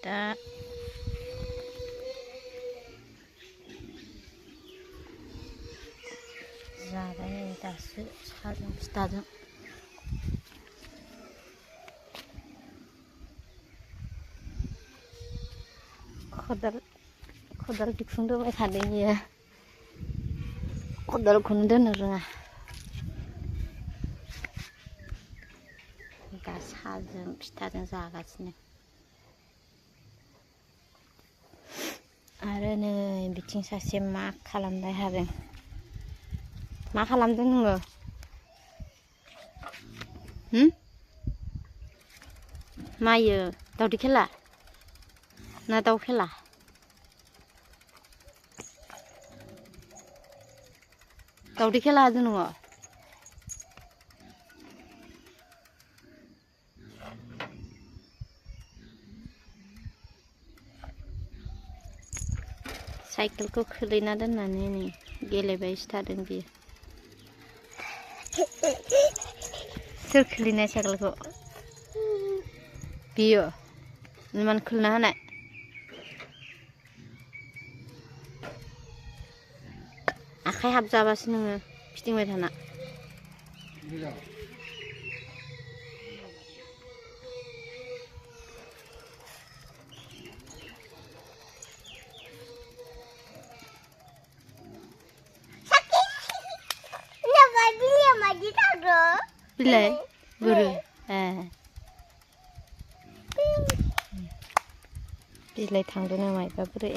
दा जाबाय दासो साजों फिथाजों खदाल दिखुंदोंबाय थादों बियो खदालखौनो दोननो रोङा दा साजों फिथाजों जागासिनो आरो नै बिथिं सासे मा खालामबाय थादों मा खालामदों नोङो मायो दावदै खेला ना दाउ खेला दावदै खेला होदों नोङो साइकेलखौ खोलैना दोननानै नै गेलेबायसो थादों बियो सोर खोलैनाय साइकेलखौ बियो इमान खोलना होनाय आखाइ हाबजाबासो नोङो फिदिंबाय थाना बिलाइ बुरु बिलाइ थांदों ना मायबा बुरु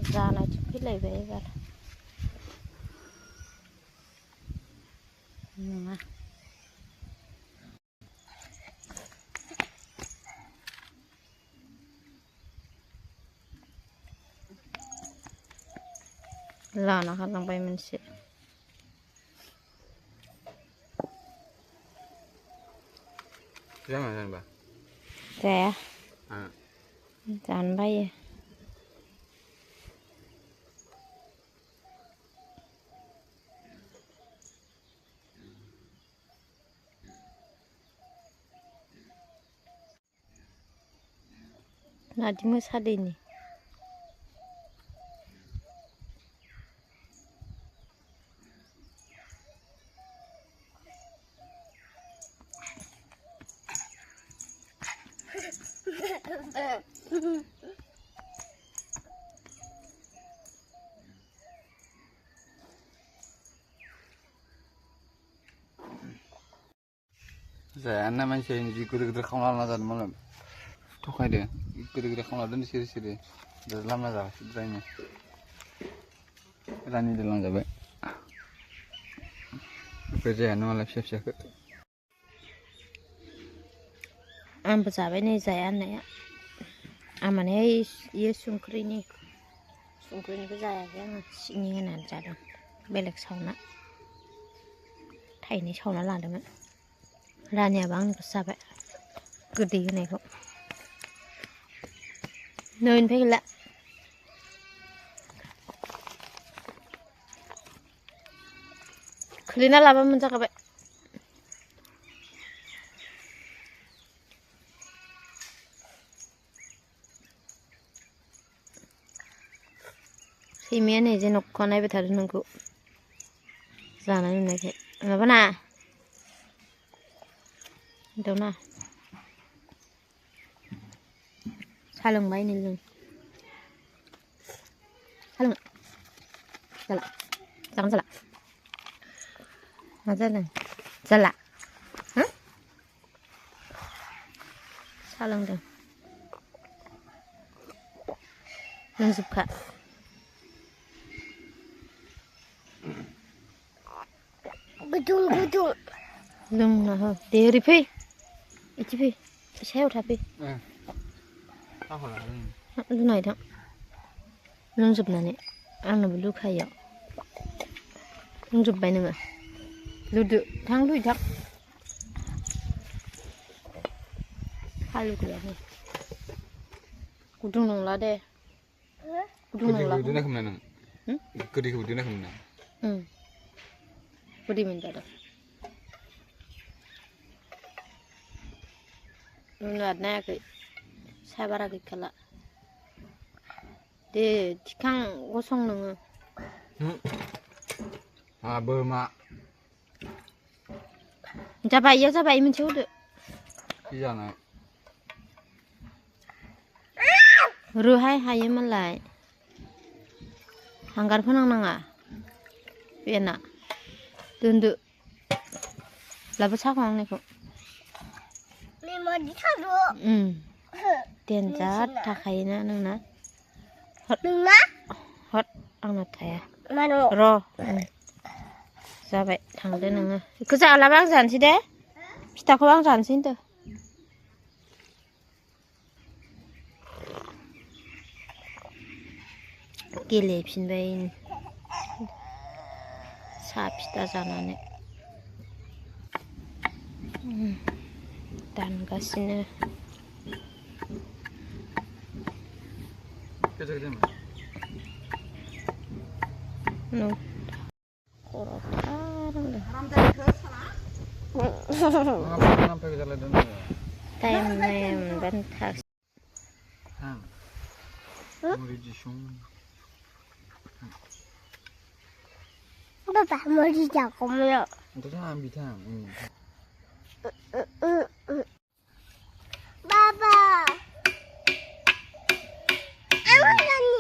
जानायसो फैलायबाय एबार नङा लाना गालांबाय मोनसे जाया जानो बायो नादि मोसादैनि जाया ना मानसि जि गिदिर गिदिर खावना लाना जादों मालाय थखायदो गिदिर गिदिर खावना दोनदो सिरि सिरि लामा जागासिनो रानिजों लांजाबाय बेफोर जायानो मालाय फिसा फिसाखौ आंबो जाबाय नै जाया होननाया आं माने इयो संख्रिनिखौ जायाखै आङो सिनि होनानै जादों बेलेग सावना थाइनै सावना लादोंमोन रानियाबो आंनिखौसो जाबाय गोदै होनायखौ नोंनिफ्राय गैला खोलैना लाबा मोनजाखाबाय सैमाया नै जे न'खौ नायबाय थादों नोंखौ जानाय नुनायखाय माबाना दाउना सा लोंबाय नै लों सा लोंनो जाला जागोन जाला मा जादों जाला सा लोंदों लोंजोबखा गुदुं लोंना हो दे ओरै फै इथि फै सायाव थाफै लुनाय थां लोंजोबनानै आंनोबो लुखायो लोंजोबबाय नोङो लुदो थां लुहैथां हालु गैयाबो गुदुं नंला दे गुदुं नंला गोदैखौ दोनाखैमोन ना गोदै मोनजादों उनाव नायाखै साहा बारा गैखाला दे थिखां गसं नोङो बोरमा जाबाय इयाव जाबाय मोनसे होदो खि जानाय रोहाय हायो मालाय हांगार फोनांनाङा बेना दोनदो लाबो साखौ आंनिखौ देनजार थाखायोना नोंना हट आंना थाया र' जाबाय थांदो नोङो बेखौ जालाबा आं जानोसै दे फिथाखौ आं जानोसै होनदो गेलेफिनबाय साहा फिथा जानानै दानगासिनो टाइम नायबानो थाग Bapak mau dijakom ya? Itu kan bintang. Bapak, apa ini?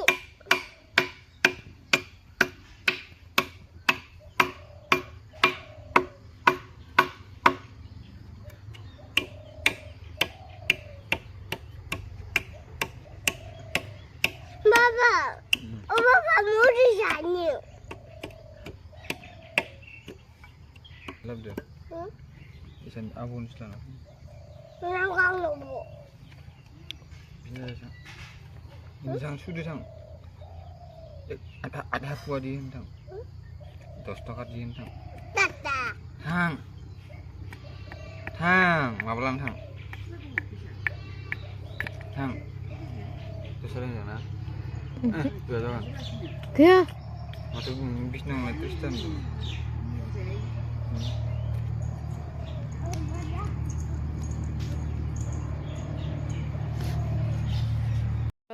Bapak, Bapak mau disani. Labda. Isan abun selana. Menangkang lobo. Bisa sang. Ini sang sudah sang. Ada apa di hentang? Dos tokat di hentang. Tata. Hang. Hang, ngapalan hang. Hang. Itu sering ya na? Dua jalan. Kaya? Masuk bisnis nggak Kristen tuh.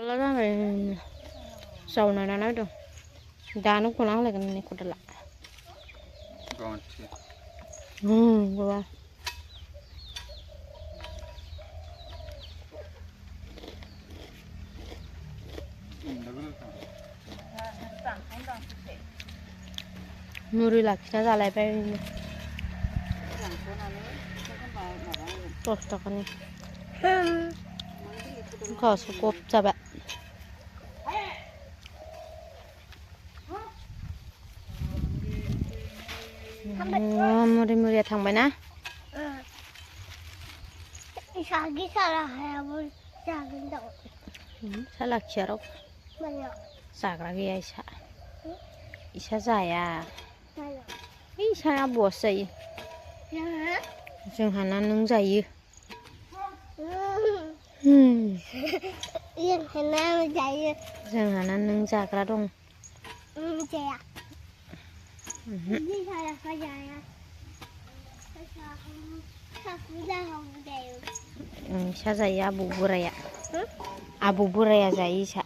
Kalau dah sauna nana tu, dah nu pulang lagi ni kuda lah. Gua. Muri lah kita jalanไปTerus tak ni. Kau cukup coba. Muri थांबाय ना? Sagi salah ya bun, sagi tak. Salah kiarok. Mana? Sagra gaya Isa. Isa saya. Mana? Isa bos saya. Yang? जोंहाना नों जायो जोंहाना नों जाग्रा दं जाया ini saya ya Isa जायो आबौ बोराया जायो Isa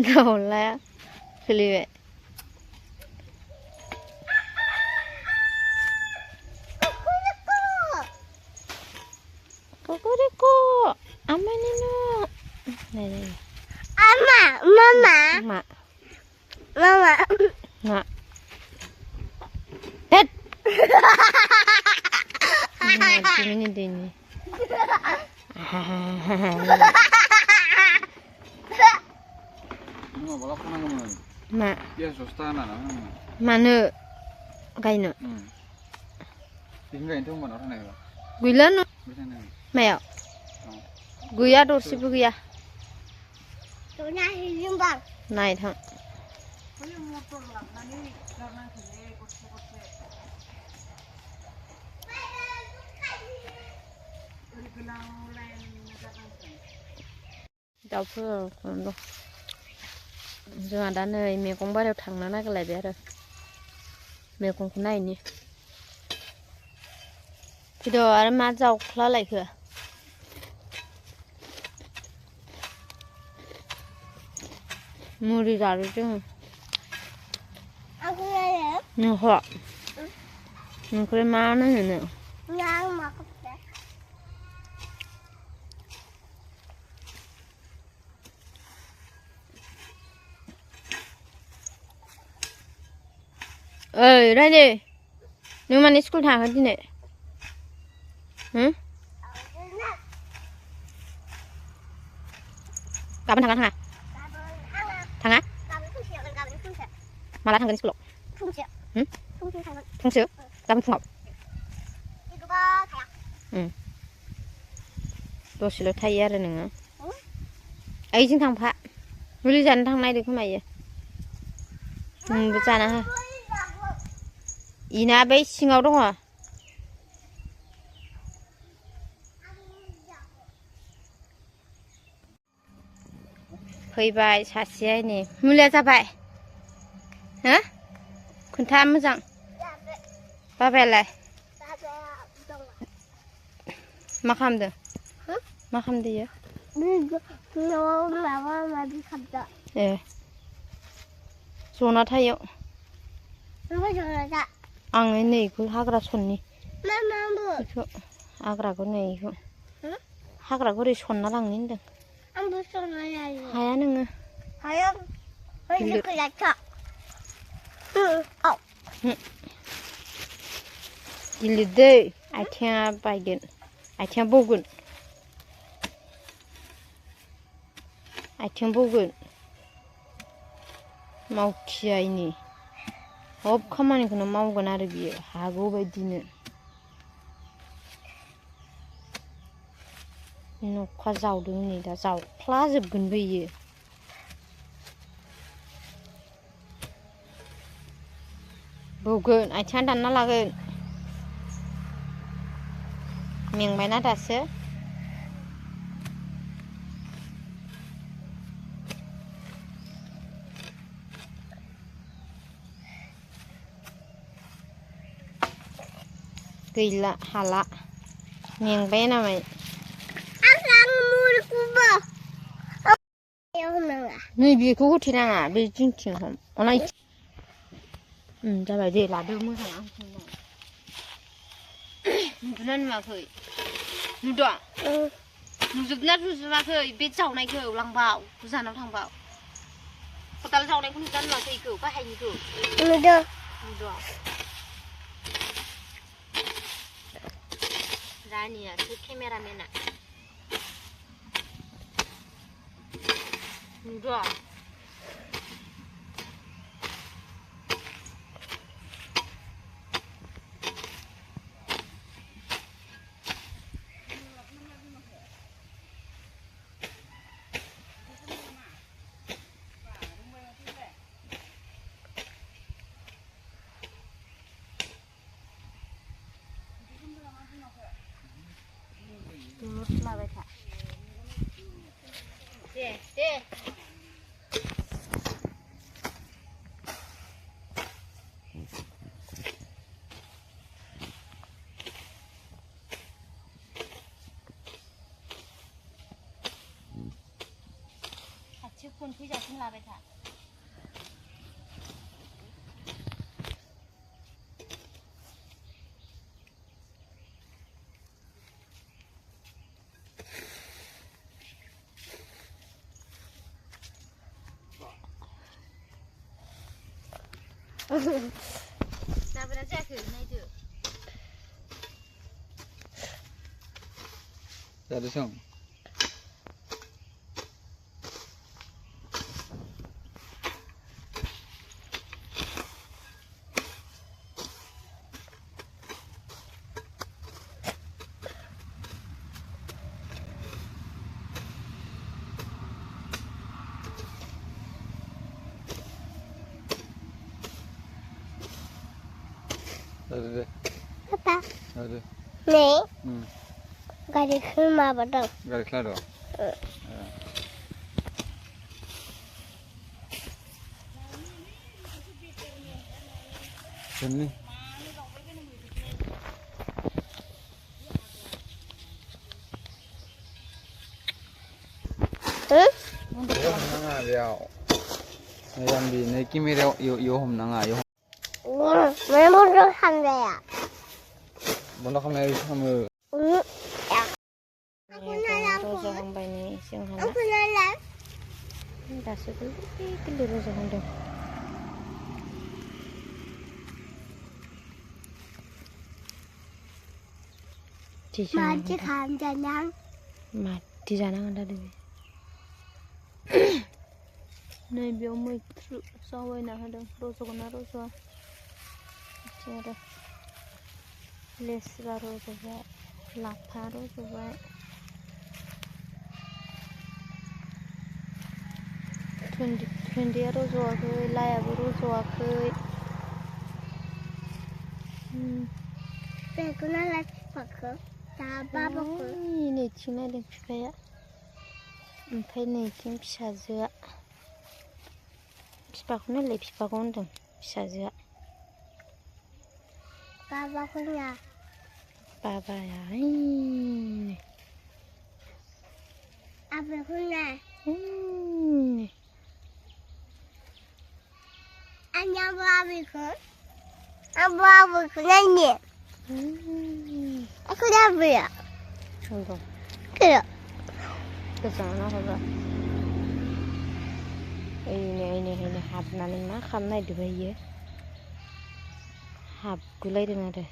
दाउला सोलिबाय Kukuriko, ama nino. Ama, mama. Ma. Mama. Ma. Tet. Ini dini. Ma. Ya sostana na. Mana? Kaino. Tinggal itu mana orang ni? Gila no. Mèo gửi đồ ship gửi Chỗ này thì riêng bằng này thằng दाउफोर जोंहा दा नै मैगं बारियाव थांनो नागिरलायबाय आरो मैगंखौ नायनि फैद' आरो मा जावख्लालायखो मुरि जादों जोङो नोंहा नोंखौलाय मा नायनो ओइ रायदे नों माने स्कुल थाङाखै दिनै गाबोन थांगोन थाङा थाङा माला थांगोन स्कुलाव फुंसो गाबोन फुङाव दसेल' थायो आरो नोङो ओइजों थांफा मुलि जानो थांनो नागिरदों खोमा इयो नोंबो जाना हो इना बै सिङाव दङ फैबाय सासेया नै मुलिया जाबाय हो खोन्था मोजां बाबायालाय मा खालामदों मा खालामदों इयो ए जना थायो आङो नै इखौ हाग्रा सननि बेखौ हाग्राखौ नै इखौ हाग्राखौ ओरै सनना लांनो होनदों हाया नोङो गिलिर दै आथिङा बायगोन आथिङा बौगोन मावखियायनि सब खामानिखौनो मावगोन आरो बियो हागौ बायदिनो न'खा जावदों नै दा जावख्लाजोबगोनबो इयो बौगोन आथिङा दानना लागोन मेंबायना दासो गैला हाला मेंबाय नामाय नै बेखौ होथेनाङा बे जिंथिं हम अनाय जाबाय दे लादो मोजां आं नुदोंना नुवाखै नुदों नुजोबना नुजोबाखै बे जावनायखौ लांबाव गोजानाव थांबाव खदाल जावनायखौ नुदोंना नुवाखै इखौ गाहायनिखौ नुदों रानियासो केमेरामेना नुदों लाबाय था दे खाथियाव खनफैजासिम लाबाय था जाबोना जायाखै नायदो जादों सं Ada. Apa? Ada. Nih. Garis maabadang. Garis lado. Sini. Nanga dia. Yang di naiki mere yo hom nanga yo. 왜 먼저 산대야? Bunda kami sama. Aku nanya rojo hang bai ni sing hang aku nanya da se ke rojo hang dong 마치 감자냥 mati janang ada dewe nei bio moi so wai na hadang rojo na rojo chere lesra rojo ba lapha rojo ba Thundi रज'वाखै लायाबो रज'वाखै बेखौनालाय बिफाखौ जाबाबो नैथिं नायदों बिफाया ओमफ्राय नैथिं फिसाजोआ बिफाखौ नायलाय बिफाखौ होनदों फिसाजोआ बाबाखौना बाबाया आबैखौना 안녕 아버지고 아버지고 나니 aku dah beli Tunggu kira kesana apa ini habnaनै मा खालामनो नागिरदों इयो हाबगुलायदों आरो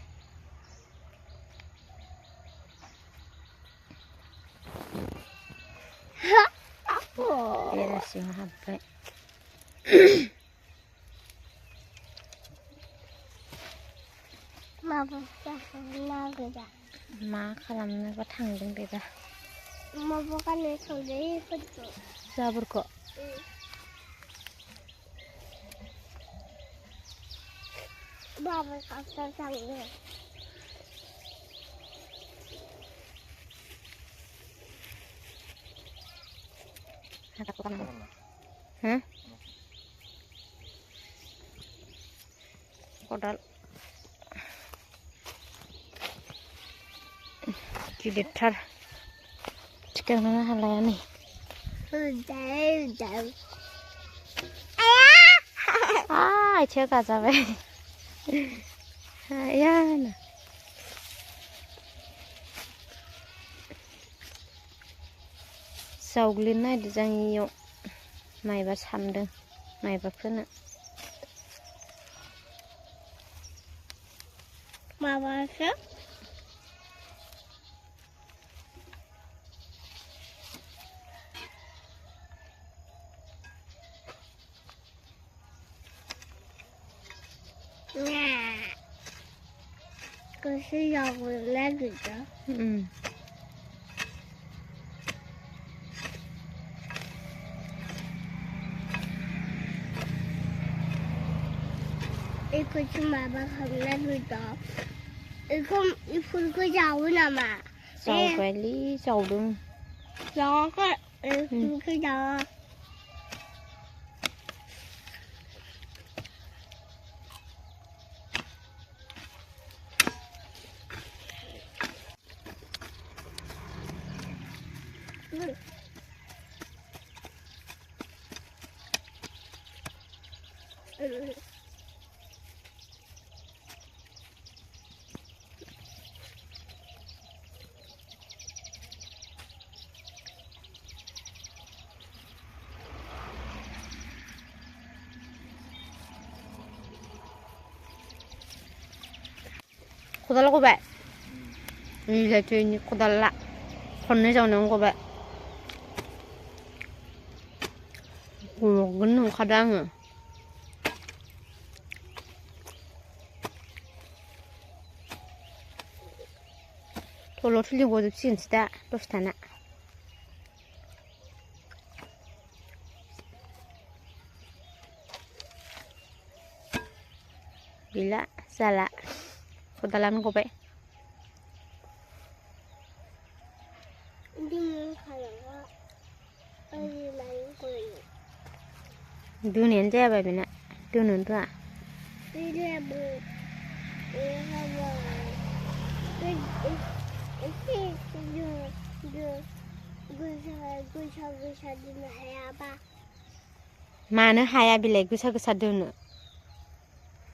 बेरा सिङाव हाबबाय मा खालामनोबा थांदों बेबा माबाखानो संदों जाबोरखौ बाबा खासा थांदों Hah? Kodal गिदिरथार थिखांनो हालाया नै आथिङा गाजाबाय आयानो जावग्लिनो नागिरदों जों इयाव माइबा सामदों माइबा फोनो माबासो 그것이 여기래 그죠? 이거 좀 봐봐 겁나 그죠? 이 불고 자오나 마. जावबायलै जावदों 저거 불고 자와. 고달라 고배 이제 주인이 고달라 건네자는 고배 고는 가당은 돌로 틀린 곳 없이 진짜 또 스타나 bila salah kodalan ko ba Hindi mo kaya nga. Ay, layo ko yun. dunin ja ba bina dunun to Hindi mo. गोसा दोननो हायाबा मानो हाया बिलाय गोसा गोसा दोनो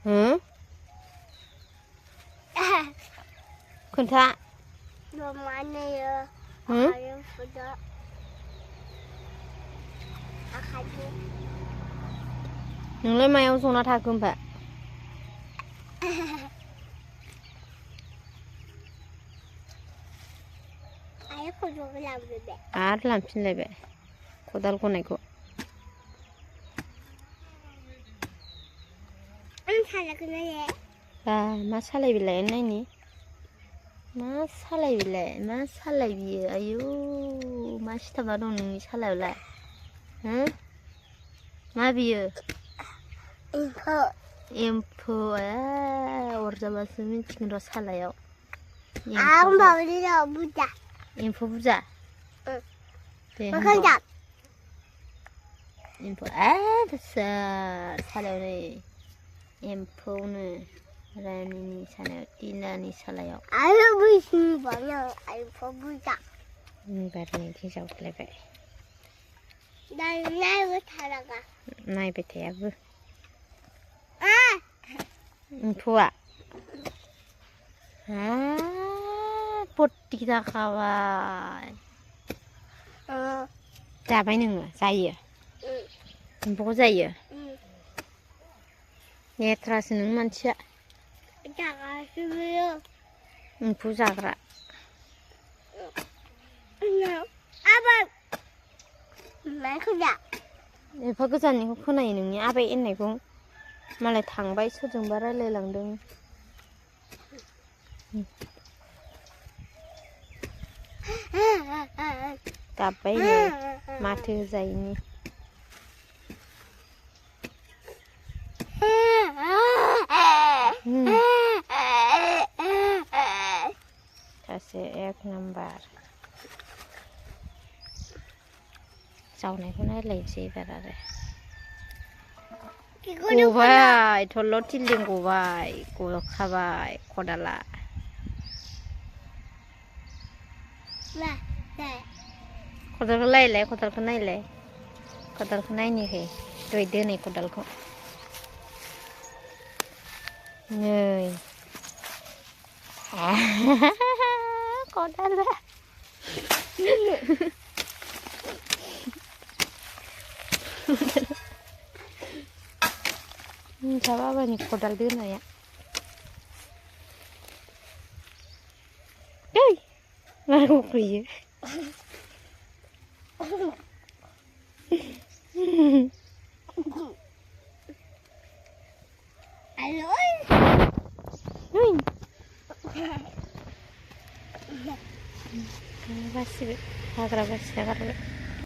हो खोन्था मानोयो हो आखाइजों फुदो आखाइजों नोंलाय मायाव जना थाखो ओमफ्राय आरो खौबो लाबोबाय आरो लांफिनलायबाय खदाल गनायखौ आं सालायखौ नायो बा मा सालायबिलाय नायनि मा सालायबिलाय मा सालाय बियो आयु मा सिथाबना दं नोंनि सालायावलाय हो मा बियो एम्फौ अरजाबासो मिथिगोन र' सालायाव आं बावलियाव बुजा एम्फौ बुरजा दे मोखां एम्फौ फिसा सालायाव नै एम्फौनो रानिनि सालायाव टिनानि सालायाव आरो बैसिनि बायाव एम्फौ बुजा बारनि जावलायबाय नायबो थानाङा नायबाय थायाबो एम्फौआ पट्टि जाखाबाय जाबाय नोङो जायो एम्फौखौ जायो लेथ्रासो नों मानसिया एम्फौ जाग्रा एफा गोजाननिखौ खोनायो नोंनि आबै होननायखौ मालाय थांबाय सोरजोंबा रायलायलांदों गाबबाय नै माथो होजायैनि सासे एक नाम्बार जावनायखौ नायलायनोसै एबार आरो गबाय थरल' थिल्दिं गबाय गखाबाय खदाला खदालखौ नायलाय खदालखौ नायलाय खदालखौ नायनिखै दय दोनै खदालखौ नै खदाला मिन्थिया बाबानि खदाल दोनाया ओइ मा गफैयो बासिबाय हाग्रा बासिना गारबाय